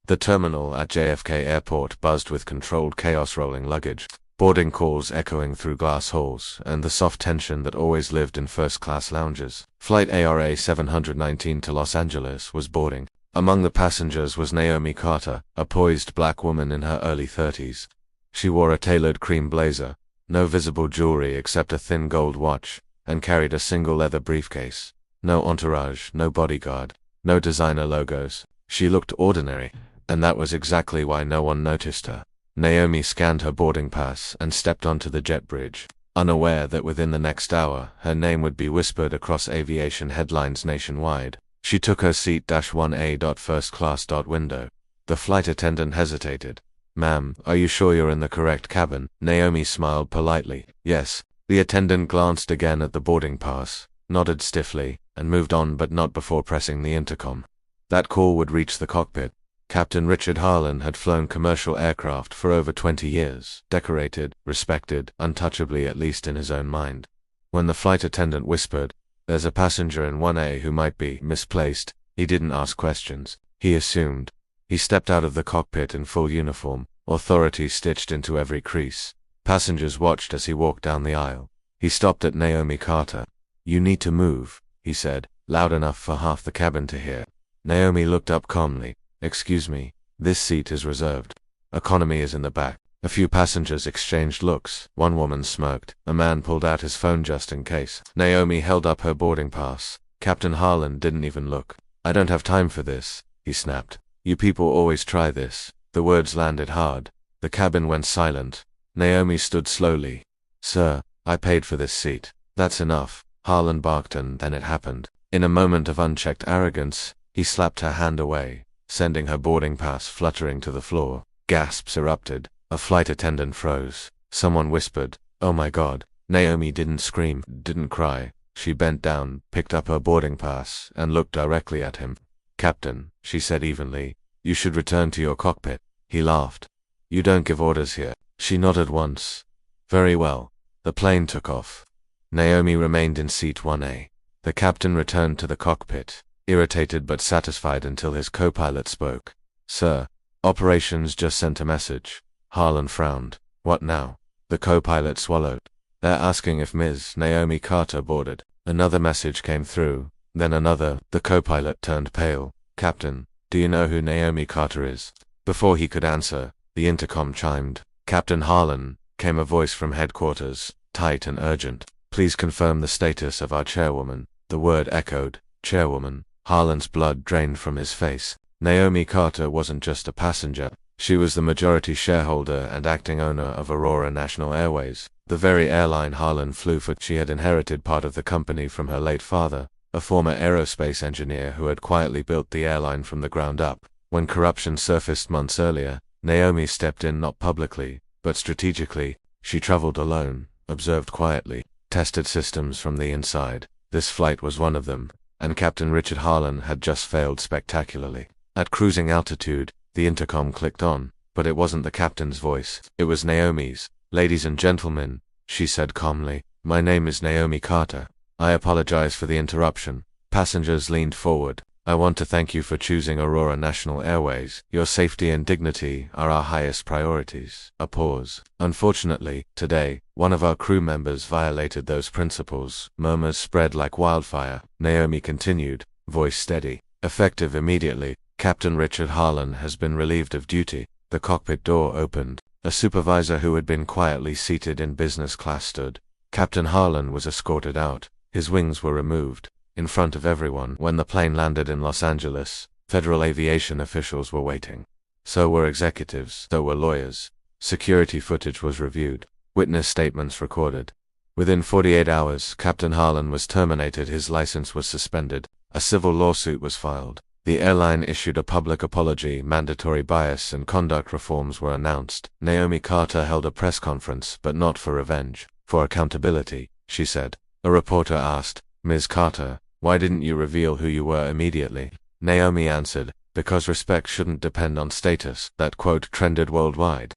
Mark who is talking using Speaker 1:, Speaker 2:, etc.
Speaker 1: The terminal at JFK Airport buzzed with controlled chaos, rolling luggage, boarding calls echoing through glass halls, and the soft tension that always lived in first-class lounges. Flight ARA 719 to Los Angeles was boarding. Among the passengers was Naomi Carter, a poised black woman in her early 30s. She wore a tailored cream blazer, no visible jewelry except a thin gold watch, and carried a single leather briefcase. No entourage, no bodyguard, no designer logos. She looked ordinary, and that was exactly why no one noticed her. Naomi scanned her boarding pass and stepped onto the jet bridge, unaware that within the next hour her name would be whispered across aviation headlines nationwide. She took her seat -1A. First class. Window. The flight attendant hesitated. "Ma'am, are you sure you're in the correct cabin?" Naomi smiled politely. "Yes." The attendant glanced again at the boarding pass, nodded stiffly, and moved on, but not before pressing the intercom. That call would reach the cockpit. Captain Richard Harlan had flown commercial aircraft for over 20 years, decorated, respected, untouchably, at least in his own mind. When the flight attendant whispered, "There's a passenger in 1A who might be misplaced," he didn't ask questions. He assumed. He stepped out of the cockpit in full uniform, authority stitched into every crease. Passengers watched as he walked down the aisle. He stopped at Naomi Carter. "You need to move," he said, loud enough for half the cabin to hear. Naomi looked up calmly. "Excuse me, this seat is reserved. Economy is in the back." A few passengers exchanged looks. One woman smirked. A man pulled out his phone just in case. Naomi held up her boarding pass. Captain Harlan didn't even look. "I don't have time for this," he snapped. "You people always try this." The words landed hard. The cabin went silent. Naomi stood slowly. "Sir, I paid for this seat." "That's enough," Harlan barked, and then it happened. In a moment of unchecked arrogance, he slapped her hand away, sending her boarding pass fluttering to the floor. Gasps erupted. A flight attendant froze. Someone whispered, "Oh my God." Naomi didn't scream, didn't cry. She bent down, picked up her boarding pass, and looked directly at him. "Captain," she said evenly, "you should return to your cockpit." He laughed. "You don't give orders here." She nodded once. "Very well." The plane took off. Naomi remained in seat 1A. The captain returned to the cockpit, irritated but satisfied until his co-pilot spoke. "Sir, operations just sent a message." Harlan frowned. "What now?" The co-pilot swallowed. "They're asking if Ms. Naomi Carter boarded." Another message came through, then another. The co-pilot turned pale. "Captain, do you know who Naomi Carter is?" Before he could answer, the intercom chimed. "Captain Harlan," came a voice from headquarters, tight and urgent. "Please confirm the status of our chairwoman." The word echoed. Chairwoman. Harlan's blood drained from his face. Naomi Carter wasn't just a passenger. She was the majority shareholder and acting owner of Aurora National Airways, the very airline Harlan flew for. She had inherited part of the company from her late father, a former aerospace engineer who had quietly built the airline from the ground up. When corruption surfaced months earlier, Naomi stepped in, not publicly, but strategically. She traveled alone, observed quietly, tested systems from the inside. This flight was one of them, and Captain Richard Harlan had just failed spectacularly. At cruising altitude, the intercom clicked on, but it wasn't the captain's voice. It was Naomi's. "Ladies and gentlemen," she said calmly, "my name is Naomi Carter. I apologize for the interruption." Passengers leaned forward. "I want to thank you for choosing Aurora National Airways. Your safety and dignity are our highest priorities." A pause. "Unfortunately, today, one of our crew members violated those principles." Murmurs spread like wildfire. Naomi continued, voice steady. "Effective immediately, Captain Richard Harlan has been relieved of duty." The cockpit door opened. A supervisor who had been quietly seated in business class stood. Captain Harlan was escorted out. His wings were removed. In front of everyone. When the plane landed in Los Angeles, federal aviation officials were waiting. So were executives, so were lawyers. Security footage was reviewed. Witness statements recorded. Within 48 hours, Captain Harlan was terminated. His license was suspended. A civil lawsuit was filed. The airline issued a public apology. Mandatory bias and conduct reforms were announced. Naomi Carter held a press conference, but not for revenge. "For accountability," she said. A reporter asked, "Ms. Carter, why didn't you reveal who you were immediately?" Naomi answered, "Because respect shouldn't depend on status." That quote trended worldwide.